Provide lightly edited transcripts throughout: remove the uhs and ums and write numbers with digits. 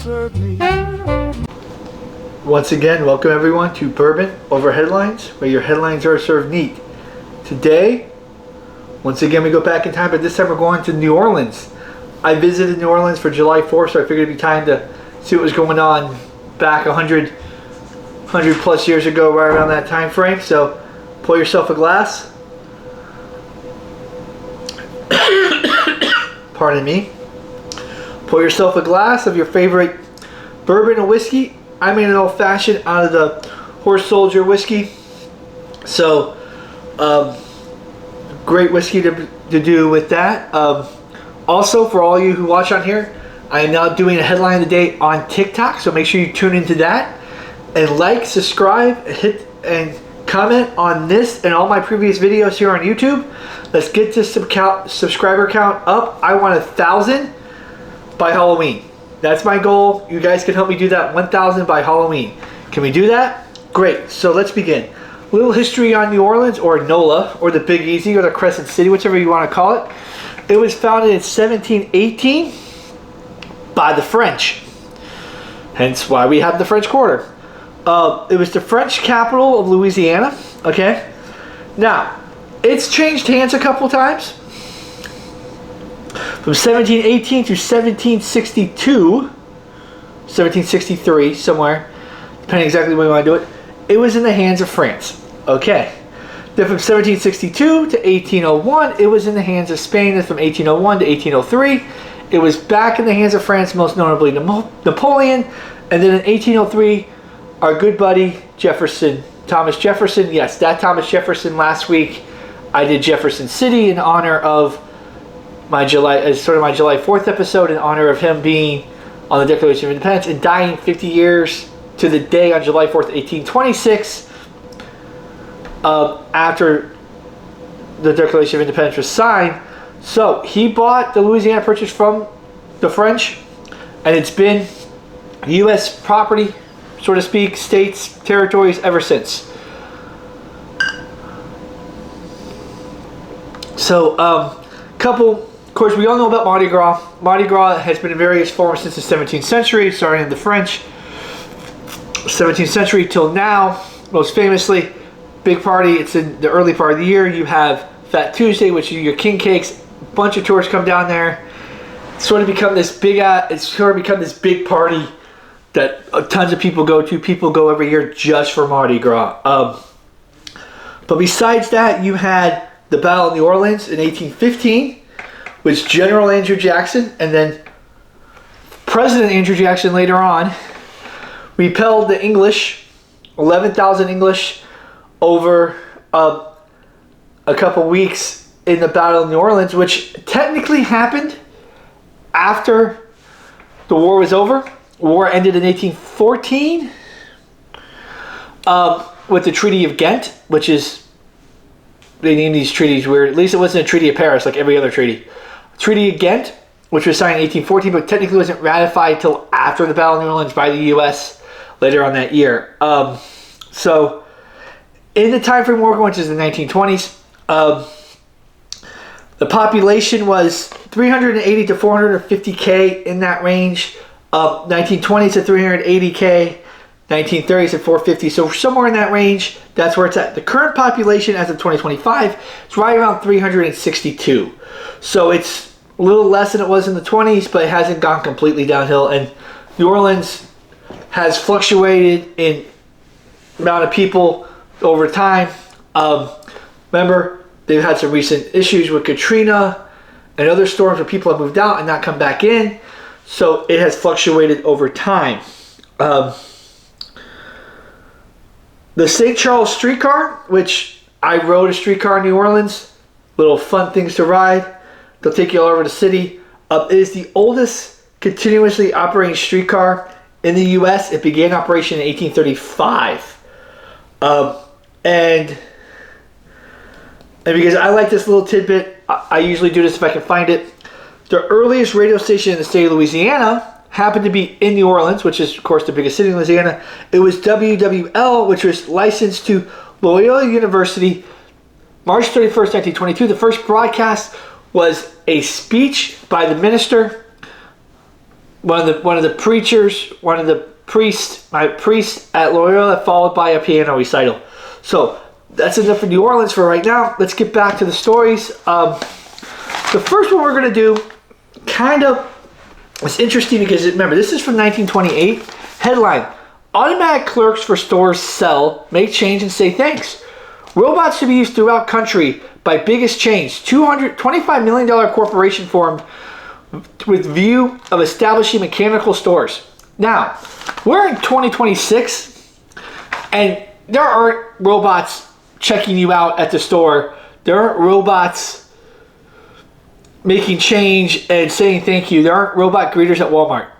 serve me. Once again, welcome everyone to Bourbon Over Headlines, where your headlines are served neat. Today, once again, we go back in time, but this time we're going to New Orleans. I visited New Orleans for July 4th, so I figured it'd be time to see what was going on back 100 plus years ago, right around that time frame. So, pour yourself a glass. Pardon me. Pour yourself a glass of your favorite bourbon or whiskey. I made an old fashioned out of the Horse Soldier whiskey. So, great whiskey to do with that. Also, for all you who watch on here, I am now doing a headline of the day on TikTok. So make sure you tune into that and like, subscribe, hit and comment on this and all my previous videos here on YouTube. Let's get this subscriber count up. I want 1,000 by Halloween. That's my goal. You guys can help me do that. 1,000 by Halloween. Can we do that? Great. So let's begin. A little history on New Orleans, or NOLA, or the Big Easy, or the Crescent City, whichever you want to call it. It was founded in 1718 by the French. Hence why we have the French Quarter. It was the French capital of Louisiana. Okay. Now, it's changed hands a couple times. From 1718 to 1762, 1763, somewhere, depending exactly when you want to do it, it was in the hands of France. Okay. Then from 1762 to 1801, it was in the hands of Spain. And from 1801 to 1803, it was back in the hands of France, most notably Napoleon. And then in 1803, our good buddy Jefferson, Thomas Jefferson. Yes, that Thomas Jefferson. Last week, I did Jefferson City in honor of my July 4th episode, in honor of him being on the Declaration of Independence and dying 50 years to the day on July 4th, 1826, after the Declaration of Independence was signed. So he bought the Louisiana Purchase from the French, and it's been U.S. property, so to speak, states, territories ever since. So, of course, we all know about Mardi Gras. Mardi Gras has been in various forms since the 17th century, starting in the French 17th century till now. Most famously, big party. It's in the early part of the year. You have Fat Tuesday, which is your king cakes. A bunch of tourists come down there. It's sort of become this big party that tons of people go to. People go every year just for Mardi Gras. But besides that, you had the Battle of New Orleans in 1815, which General Andrew Jackson and then President Andrew Jackson later on repelled the English, 11,000 English, over a couple weeks in the Battle of New Orleans, which technically happened after the war was over. War ended in 1814 with the Treaty of Ghent, which is, they named these treaties weird. At least it wasn't a Treaty of Paris like every other treaty. Treaty of Ghent, which was signed in 1814, but technically wasn't ratified until after the Battle of New Orleans by the U.S. later on that year. So, in the time frame we're going, which is the 1920s, the population was 380 to 450K, in that range. 1920s to 380K, 1930s at 450. So somewhere in that range, that's where it's at. The current population as of 2025 is right around 362. So it's a little less than it was in the 20s, but it hasn't gone completely downhill. And New Orleans has fluctuated in amount of people over time. Remember, they've had some recent issues with Katrina and other storms where people have moved out and not come back in. So it has fluctuated over time. The St. Charles streetcar, which I rode a streetcar in New Orleans, little fun things to ride. They'll take you all over the city. It is the oldest continuously operating streetcar in the U.S. It began operation in 1835. And because I like this little tidbit, I usually do this if I can find it. The earliest radio station in the state of Louisiana happened to be in New Orleans, which is, of course, the biggest city in Louisiana. It was WWL, which was licensed to Loyola University, March 31st, 1922. The first broadcast was a speech by the minister one of the preachers, one of the priests, my priest at Loyola, followed by a piano recital. So that's enough for New Orleans for right now. Let's get back to the stories. The first one we're going to do kind of is interesting because, remember, this is from 1928. Headline: Automatic clerks for stores sell, make change, and say thanks. Robots to be used throughout country by biggest chains. $225 million corporation formed with view of establishing mechanical stores. Now, we're in 2026, and there aren't robots checking you out at the store. There aren't robots making change and saying thank you. There aren't robot greeters at Walmart,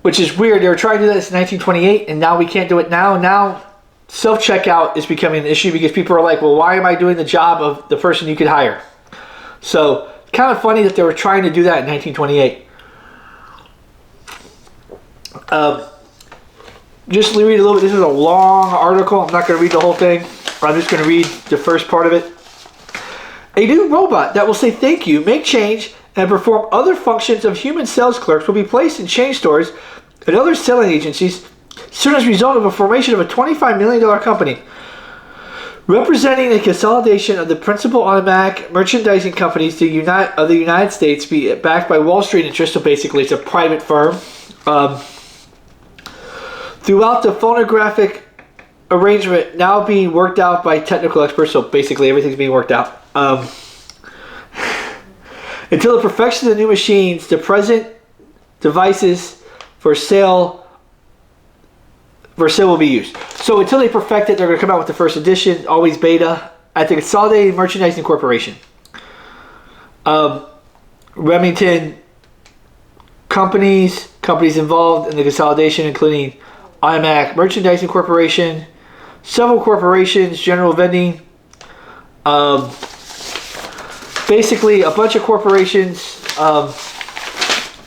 which is weird. They were trying to do this in 1928, and now we can't do it now. Now, self-checkout is becoming an issue because people are like, well, why am I doing the job of the person you could hire? So, kind of funny that they were trying to do that in 1928. Just read a little bit. This is a long article. I'm not going to read the whole thing. I'm just going to read the first part of it. A new robot that will say thank you, make change, and perform other functions of human sales clerks will be placed in chain stores and other selling agencies soon as a result of a formation of a $25 million company. Representing a consolidation of the principal automatic merchandising companies of the United States, be backed by Wall Street interests, so basically it's a private firm. Throughout the phonographic arrangement now being worked out by technical experts, so basically everything's being worked out. Until the perfection of the new machines, the present devices for sale will be used. So until they perfect it, they're going to come out with the first edition, always beta, at the Consolidated Merchandising Corporation. Remington companies involved in the consolidation, including Automatic Merchandising Corporation, several corporations, general vending, basically a bunch of corporations.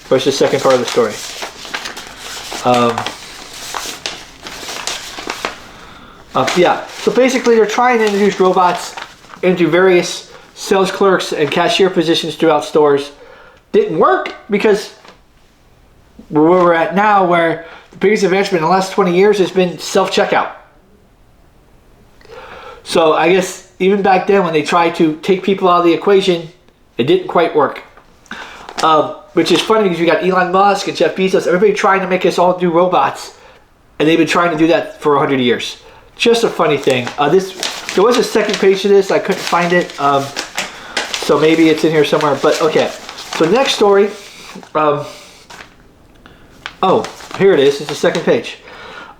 Where's the second part of the story? Yeah, so basically they're trying to introduce robots into various sales clerks and cashier positions throughout stores. Didn't work because where we're at now, where the biggest advancement in the last 20 years has been self-checkout. So I guess even back then when they tried to take people out of the equation, it didn't quite work. Which is funny because you got Elon Musk and Jeff Bezos, everybody trying to make us all do robots. And they've been trying to do that for 100 years. Just a funny thing. There was a second page to this. I couldn't find it. So maybe it's in here somewhere. But okay. So next story. Oh, here it is. It's the second page.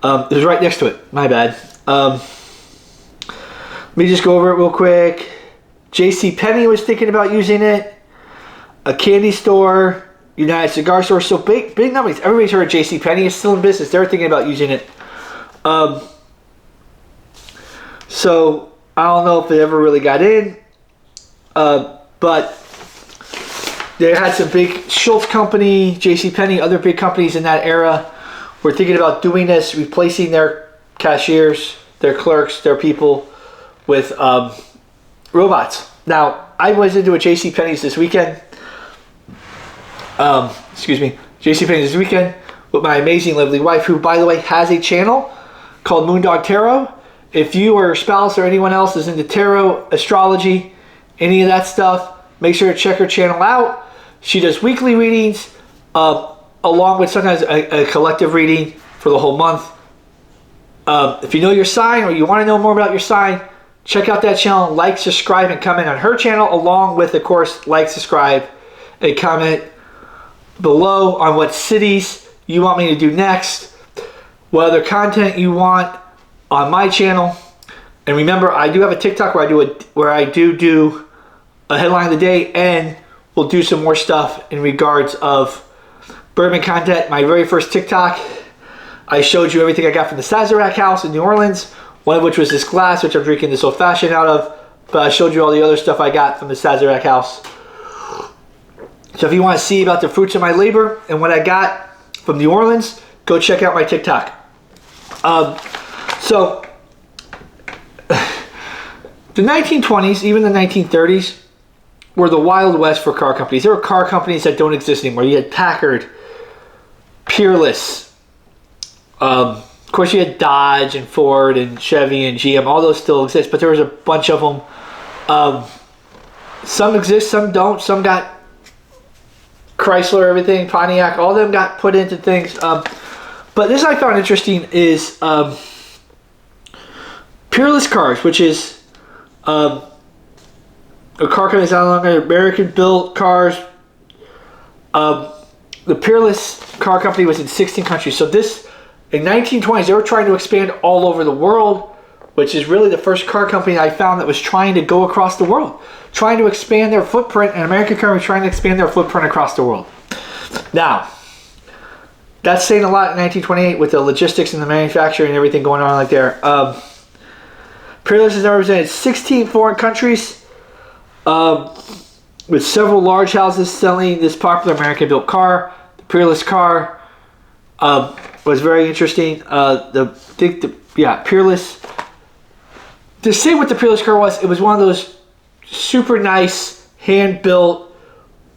It was right next to it. My bad. Let me just go over it real quick. JCPenney was thinking about using it. A candy store. United Cigar Store. So big numbers. Everybody's heard of JCPenney. It's still in business. They're thinking about using it. So I don't know if it ever really got in. But they had some big Schultz company, JCPenney, other big companies in that era were thinking about doing this, replacing their cashiers, their clerks, their people with robots. Now, I was into a JCPenney's this weekend. JCPenney's this weekend with my amazing, lovely wife, who, by the way, has a channel called Moondog Tarot. If you or your spouse or anyone else is into tarot, astrology, any of that stuff, make sure to check her channel out. She does weekly readings, along with sometimes a collective reading for the whole month. If you know your sign or you want to know more about your sign, check out that channel, like, subscribe, and comment on her channel, along with, of course, like, subscribe, and comment below on what cities you want me to do next, what other content you want on my channel. And remember, I do have a TikTok where I do a headline of the day, and we'll do some more stuff in regards of bourbon content. My very first TikTok, I showed you everything I got from the Sazerac house in New Orleans, one of which was this glass, which I'm drinking this old fashioned out of, but I showed you all the other stuff I got from the Sazerac house. So if you want to see about the fruits of my labor and what I got from New Orleans, go check out my TikTok. So the 1920s, even the 1930s, were the Wild West for car companies. There were car companies that don't exist anymore. You had Packard, Peerless. Of course, you had Dodge and Ford and Chevy and GM. All those still exist, but there was a bunch of them. Some exist, some don't. Some got Chrysler, everything, Pontiac. All of them got put into things. But this I found interesting is Peerless Cars, which is a car company that's no longer American-built cars. The Peerless car company was in 16 countries. So this, in 1920s, they were trying to expand all over the world, which is really the first car company I found that was trying to go across the world, trying to expand their footprint. An American company trying to expand their footprint across the world. Now, that's saying a lot in 1928 with the logistics and the manufacturing and everything going on like there. Peerless has now represented 16 foreign countries, with several large houses selling this popular American-built car. The Peerless car was very interesting. Peerless. To say what the Peerless car was, it was one of those super nice, hand-built,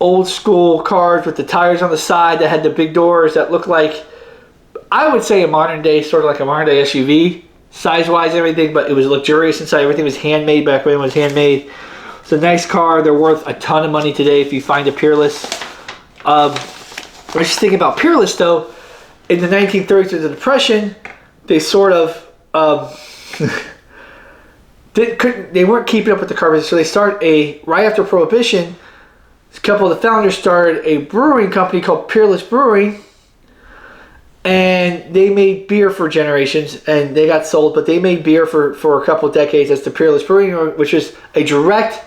old-school cars with the tires on the side that had the big doors that looked like, I would say, a modern-day, sort of like a modern-day SUV, size-wise and everything, but it was luxurious inside. Everything was handmade back when it was handmade. It's a nice car. They're worth a ton of money today if you find a Peerless. I was just thinking about Peerless, though. In the 1930s, with the Depression, they sort of they weren't keeping up with the car business, so they started right after Prohibition. A couple of the founders started a brewing company called Peerless Brewing, and they made beer for generations, and they got sold, but they made beer for a couple of decades as the Peerless Brewing, which is a direct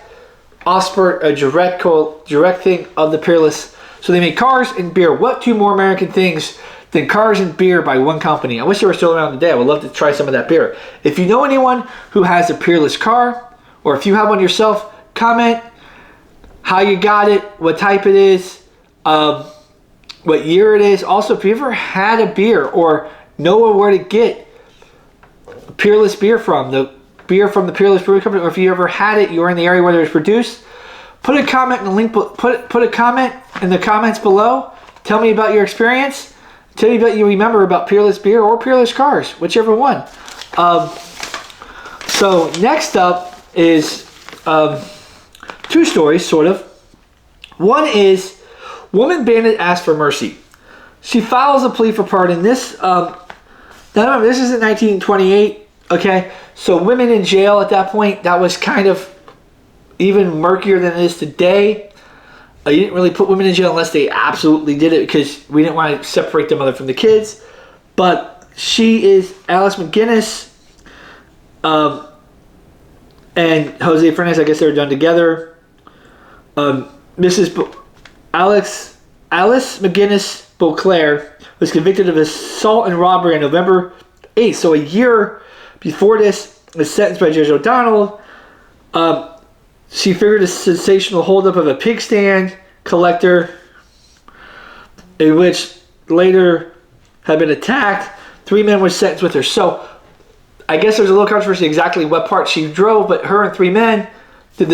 thing of the Peerless. So they made cars and beer. What two more American things than cars and beer by one company? I wish they were still around today. I would love to try some of that beer. If you know anyone who has a Peerless car, or if you have one yourself, comment how you got it, what type it is, what year it is. Also, if you ever had a beer or know where to get Peerless beer from, the beer from the Peerless Brewing Company, or if you ever had it, you were in the area where it was produced, put a comment in the link. Put a comment in the comments below. Tell me about your experience. Tell me about you remember about Peerless beer or Peerless cars, whichever one. So next up is two stories, sort of. One is woman bandit asks for mercy. She files a plea for pardon. This now remember, this is in 1928. Okay, so women in jail at that point, that was kind of even murkier than it is today. You didn't really put women in jail unless they absolutely did it, because we didn't want to separate the mother from the kids. But she is Alice McGinnis and Jose Fernandez. I guess they were done together. Alice McGinnis Beauclair was convicted of assault and robbery on November 8th. So a year before this, was sentenced by Judge O'Donnell. She figured a sensational holdup of a pig stand collector, in which later had been attacked. 3 men were sentenced with her. So I guess there's a little controversy exactly what part she drove, but her and 3 men did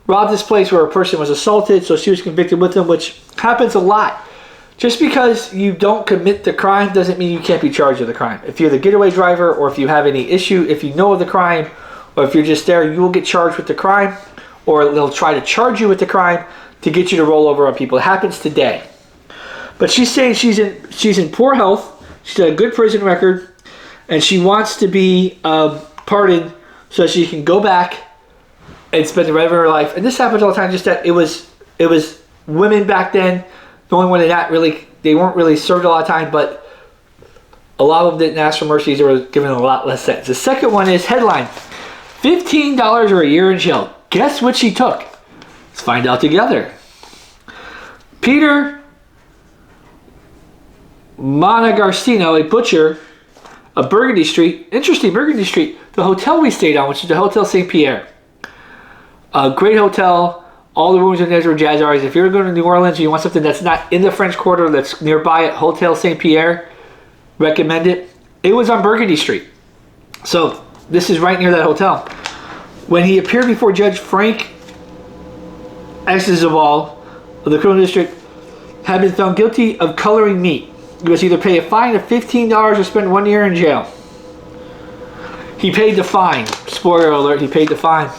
rob this place where a person was assaulted, so she was convicted with them, which happens a lot. Just because you don't commit the crime doesn't mean you can't be charged with the crime. If you're the getaway driver, or if you have any issue, if you know of the crime, or if you're just there, you will get charged with the crime, or they'll try to charge you with the crime to get you to roll over on people. It happens today. But she's saying she's in poor health, she's got a good prison record, and she wants to be pardoned so that she can go back and spend the rest of her life. And this happens all the time. Just that it was women back then. The only one they weren't really served a lot of time, but a lot of them didn't ask for mercy. They were given a lot less sentence. The second one is headline: $15 or a year in jail. Guess what she took? Let's find out together. Peter Monagarcino, a butcher of Burgundy Street. Interesting, Burgundy Street. The hotel we stayed on, which is the Hotel St. Pierre. A great hotel. All the rooms in there were jazz bars. If you're going to New Orleans and you want something that's not in the French Quarter, that's nearby at Hotel St. Pierre, recommend it. It was on Burgundy Street. So this is right near that hotel. When he appeared before Judge Frank Exisabal of the criminal district, had been found guilty of coloring meat. You must either pay a fine of $15 or spend 1 year in jail. He paid the fine. Spoiler alert, he paid the fine.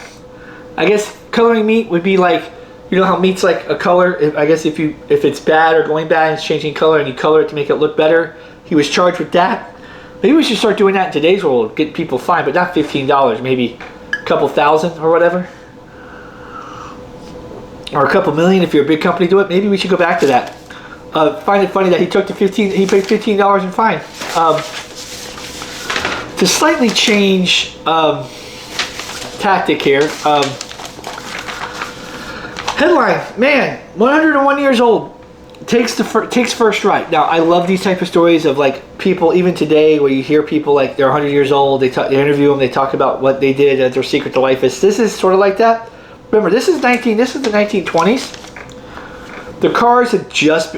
I guess coloring meat would be like, you know how meat's like a color? I guess if it's bad or going bad, it's changing color and you color it to make it look better. He was charged with that. Maybe we should start doing that in today's world, get people fined, but not $15, maybe a couple thousand or whatever. Or a couple million if you're a big company do it. Maybe we should go back to that. Find it funny that he paid $15 in fine. To slightly change tactic here. Headline, man, 101 years old, takes first right. Now, I love these type of stories of like people, even today, where you hear people like they're 100 years old, they interview them, they talk about what they did as their secret to life is. This is sort of like that. Remember, this is the 1920s. The cars had just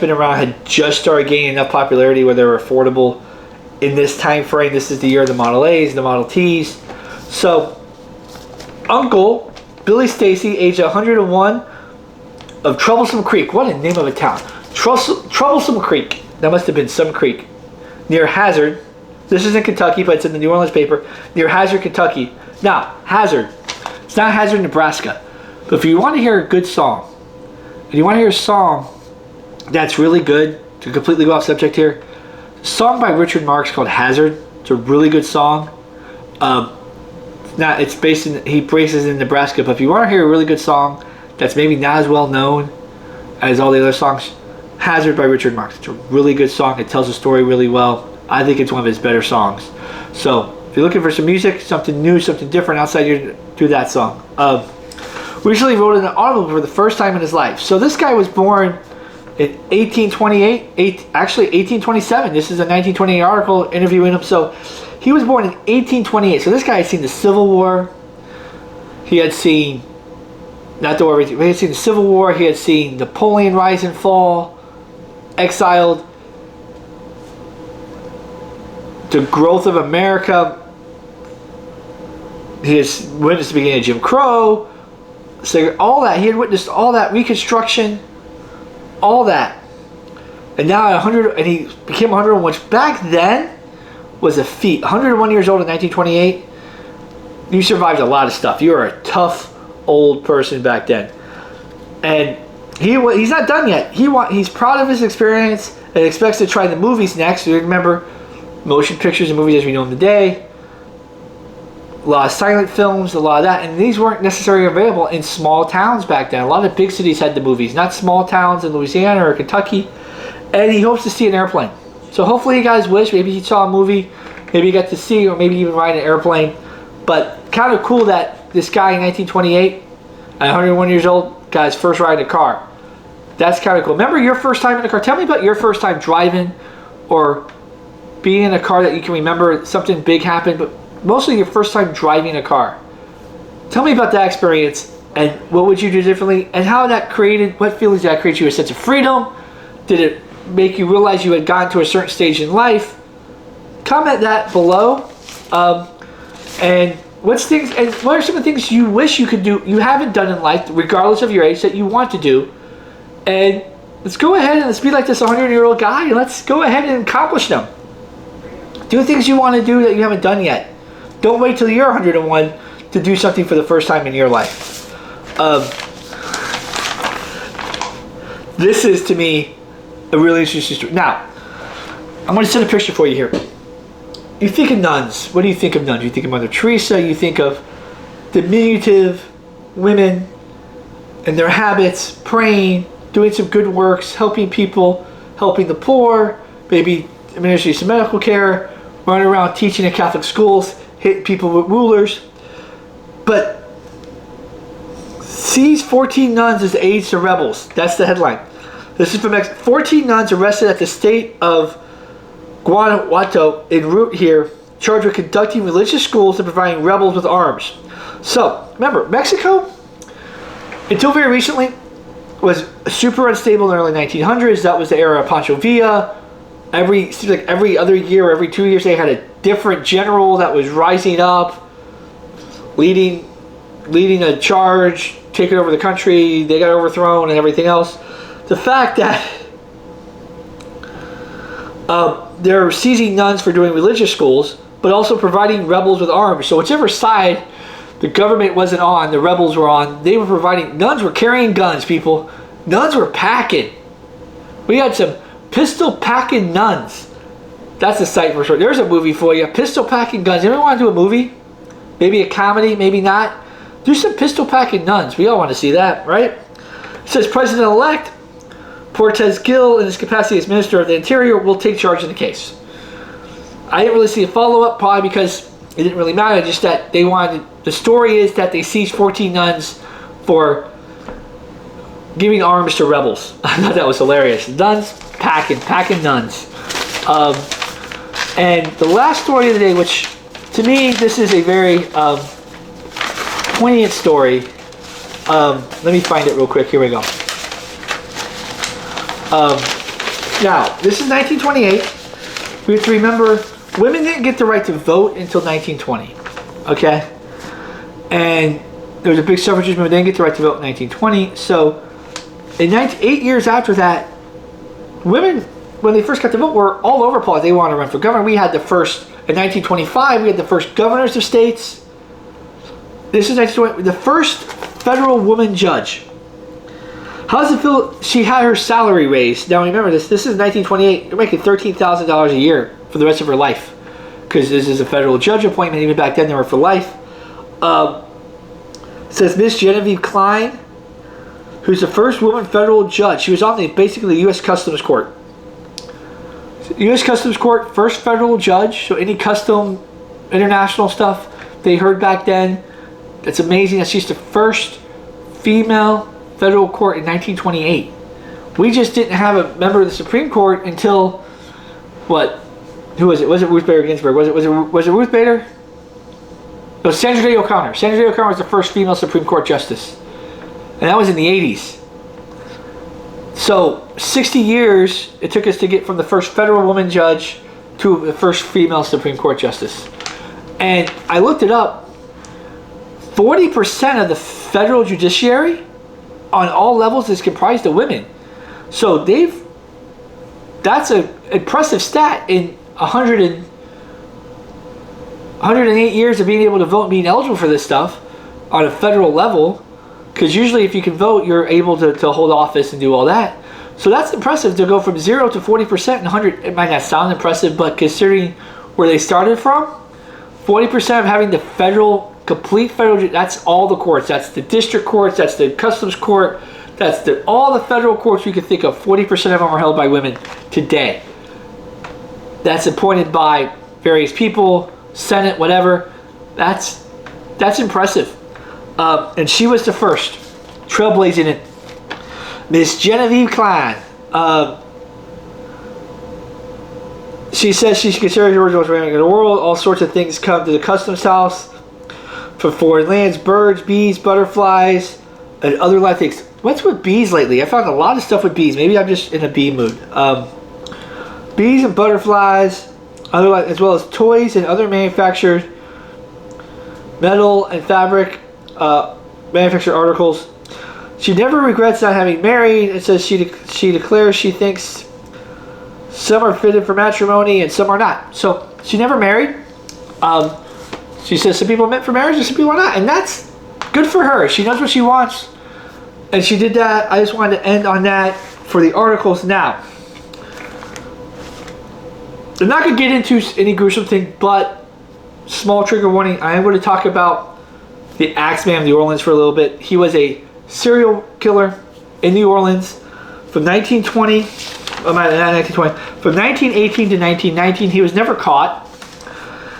been around, had just started gaining enough popularity where they were affordable in this time frame. This is the year of the Model A's, the Model T's. So, Uncle Billy Stacy, age 101, of Troublesome Creek. What a name of a town. Troublesome Creek. That must have been some creek. Near Hazard. This is in Kentucky, but it's in the New Orleans paper. Near Hazard, Kentucky. Now, Hazard. It's not Hazard, Nebraska. But if you want to hear a good song, and you want to hear a song that's really good, to completely go off subject here, a song by Richard Marx called Hazard. It's a really good song. Now it's he bases in Nebraska, but if you want to hear a really good song that's maybe not as well known as all the other songs, Hazard by Richard Marx. It's a really good song. It tells a story really well. I think it's one of his better songs. So if you're looking for some music, something new, something different outside, do that song. Recently wrote an audible for the first time in his life. So this guy was born in 1827. This is a 1928 article interviewing him. So he was born in 1828. So this guy had seen the Civil War. He had seen, not the war, he had seen the Civil War. He had seen Napoleon rise and fall, exiled, the growth of America. He has witnessed the beginning of Jim Crow. So all that, he had witnessed all that, Reconstruction, all that. And now at 100, and he became 101, which back then was a feat. 101 years old in 1928, you survived a lot of stuff. You were a tough old person back then. And he's not done yet. He's proud of his experience and expects to try the movies next. You remember, motion pictures and movies as we know them today. A lot of silent films, a lot of that, and these weren't necessarily available in small towns back then. A lot of big cities had the movies, not small towns in Louisiana or Kentucky. And he hopes to see an airplane. So hopefully you guys wish, maybe he saw a movie, maybe he got to see, or maybe even ride an airplane. But kind of cool that this guy in 1928, at 101 years old, got his first ride in a car. That's kind of cool. Remember your first time in a car? Tell me about your first time driving or being in a car that you can remember something big happened, but mostly your first time driving a car. Tell me about that experience and what would you do differently and how that created, what feelings did that create you? A sense of freedom? Did it make you realize you had gotten to a certain stage in life? Comment that below. And what are some of the things you wish you could do, you haven't done in life, regardless of your age, that you want to do? And let's go ahead and let's be like this 100-year-old guy and let's go ahead and accomplish them. Do things you want to do that you haven't done yet. Don't wait till you're 101 to do something for the first time in your life. This is, to me, a really interesting story. Now, I'm going to set a picture for you here. You think of nuns. What do you think of nuns? You think of Mother Teresa. You think of diminutive women and their habits, praying, doing some good works, helping people, helping the poor, maybe administering some medical care, running around teaching in Catholic schools, hitting people with rulers. But sees 14 nuns as aides to rebels. That's the headline. This is from 14 nuns arrested at the state of Guanajuato en route here, charged with conducting religious schools and providing rebels with arms. So, remember, Mexico, until very recently, was super unstable in the early 1900s. That was the era of Pancho Villa. Seems like every other year, every 2 years, they had a different general that was rising up, leading a charge, taking over the country. They got overthrown and everything else. The fact that They're seizing nuns for doing religious schools, but also providing rebels with arms. So whichever side the government wasn't on, the rebels were on, they were providing, nuns were carrying guns, people. Nuns were packing. We had some pistol packing nuns. That's a sight for sure. There's a movie for you. Pistol packing guns. Anyone want to do a movie? Maybe a comedy, maybe not. Do some pistol packing nuns. We all want to see that, right? It says President-elect Portes Gil, in his capacity as Minister of the Interior, will take charge of the case. I didn't really see a follow-up, probably because it didn't really matter, just that they wanted, the story is that they seized 14 nuns for giving arms to rebels. I thought that was hilarious. Nuns packing nuns. And the last story of the day, which to me, this is a very poignant story. Let me find it real quick. Here we go. Now, this is 1928. We have to remember, women didn't get the right to vote until 1920. Okay? And there was a big suffragist movement. They didn't get the right to vote in 1920. So, 8 years after that, women, when they first got to vote, were all over politics. They wanted to run for governor. We had the first, in 1925, we had the first governors of states. This is 1920, the first federal woman judge. How does it feel? She had her salary raised. Now remember this is 1928. You're making $13,000 a year for the rest of her life. Because this is a federal judge appointment. Even back then they were for life. Says Miss Genevieve Klein, who's the first woman federal judge. She was on basically the U.S. Customs Court. U.S. Customs Court, first federal judge. So any custom, international stuff they heard back then. It's amazing that she's the first female federal court in 1928. We just didn't have a member of the Supreme Court until what? Who was it? Was it Ruth Bader Ginsburg? Was it Ruth Bader? No, Sandra Day O'Connor. Sandra Day O'Connor was the first female Supreme Court justice, and that was in the 80s. So 60 years it took us to get from the first federal woman judge to the first female Supreme Court justice. And I looked it up. 40% of the federal judiciary on all levels is comprised of women. So that's an impressive stat in 108 years of being able to vote and being eligible for this stuff on a federal level. Because usually if you can vote, you're able to hold office and do all that. So that's impressive to go from 0 to 40% in 100. It might not sound impressive, but considering where they started from, 40% of having the complete federal, that's all the courts. That's the district courts, that's the customs court, that's all the federal courts you can think of. 40% of them are held by women today. That's appointed by various people, Senate, whatever. That's impressive. And she was the first, trailblazing it. Miss Genevieve Klein. She says she's considered the most romantic in the world. All sorts of things come to the customs house from foreign lands, birds, bees, butterflies, and other life things. What's with bees lately? I found a lot of stuff with bees. Maybe I'm just in a bee mood. Bees and butterflies, as well as toys and other manufactured metal and fabric manufactured articles. She never regrets not having married. It says she declares she thinks some are fitted for matrimony and some are not. So she never married. She says some people are meant for marriage and some people are not. And that's good for her. She knows what she wants. And she did that. I just wanted to end on that for the articles now. I'm not going to get into any gruesome thing, but small trigger warning. I am going to talk about the Axeman of New Orleans for a little bit. He was a serial killer in New Orleans from 1920. From 1918 to 1919. He was never caught.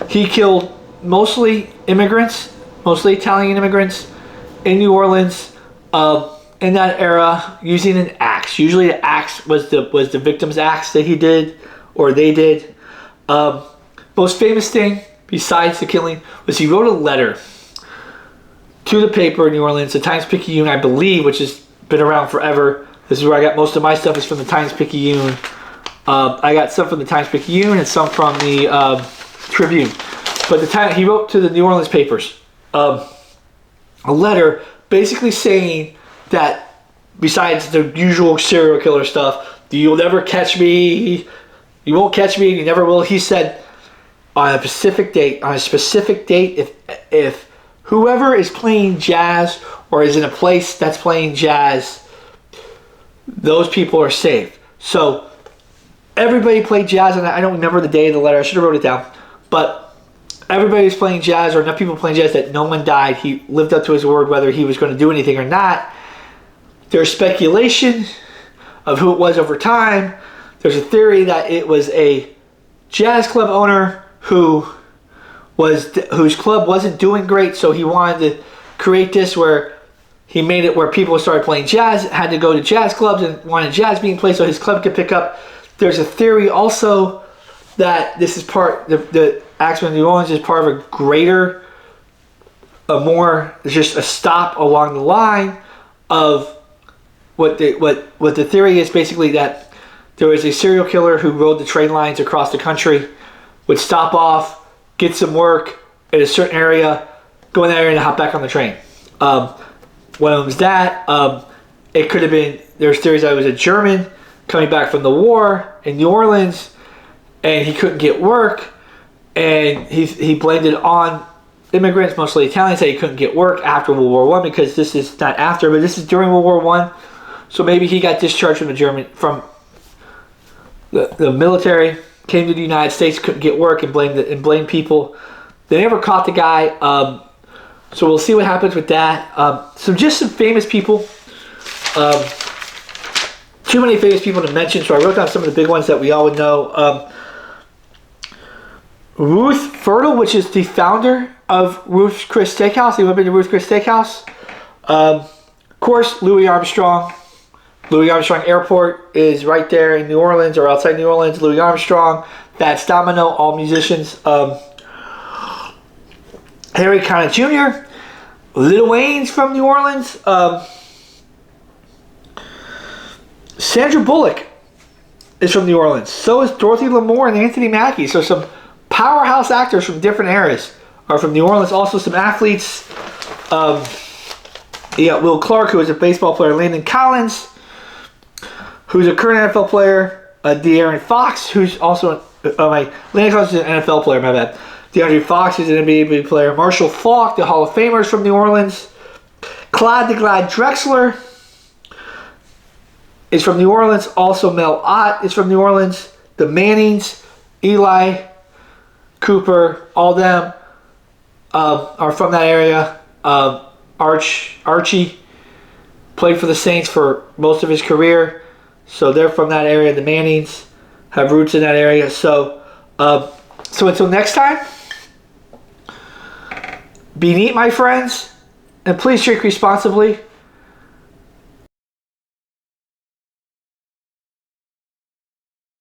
He killed mostly immigrants, mostly Italian immigrants in New Orleans in that era using an axe. Usually the axe was the victim's axe that he did or they did. Most famous thing besides the killing was he wrote a letter to the paper in New Orleans, the Times-Picayune, I believe, which has been around forever. This is where I got most of my stuff, is from the Times-Picayune. I got some from the Times-Picayune and some from the Tribune. But he wrote to the New Orleans papers a letter basically saying that besides the usual serial killer stuff, you'll never catch me, You won't catch me. You never will. He said, on a specific date, if whoever is playing jazz or is in a place that's playing jazz, those people are safe. So everybody played jazz, and I don't remember the day of the letter. I should have wrote it down. But everybody's playing jazz, or enough people playing jazz that no one died. He lived up to his word, whether he was going to do anything or not. There's speculation of who it was over time. There's a theory that it was a jazz club owner whose club wasn't doing great, so he wanted to create this where he made it where people started playing jazz, had to go to jazz clubs and wanted jazz being played so his club could pick up. There's a theory also that this is the accident in New Orleans is part of a greater, just a stop along the line of what the theory is, basically that there was a serial killer who rode the train lines across the country, would stop off, get some work in a certain area, go in that area and hop back on the train. One of them was that. It could have been, there's theories that it was a German coming back from the war in New Orleans, and he couldn't get work, and he blamed it on immigrants, mostly Italians, that he couldn't get work after World War I, because this is not after, but this is during World War I. So maybe he got discharged from the military, came to the United States, couldn't get work, and blamed people. They never caught the guy. So we'll see what happens with that. Just some famous people. Too many famous people to mention, so I wrote down some of the big ones that we all would know. Ruth Fertile, which is the founder of Ruth's Chris Steakhouse. You ever been to Ruth's Chris Steakhouse? Of course, Louis Armstrong. Louis Armstrong Airport is right there in New Orleans or outside New Orleans. Louis Armstrong, Fats Domino, all musicians. Harry Connick Jr., Lil Wayne's from New Orleans. Sandra Bullock is from New Orleans. So is Dorothy Lamour and Anthony Mackie. So some powerhouse actors from different eras are from New Orleans. Also some athletes. You got Will Clark, who is a baseball player. Landon Collins, who's a current NFL player. De'Aaron Fox, who's also Landon Collins is an NFL player, my bad. DeAndre Fox is an NBA player. Marshall Faulk, the Hall of Famers from New Orleans. Clyde the Glide Drexler is from New Orleans. Also Mel Ott is from New Orleans. The Mannings, Eli, Cooper, all them are from that area. Archie played for the Saints for most of his career, so they're from that area. The Mannings have roots in that area. So until next time, be neat, my friends, and please drink responsibly.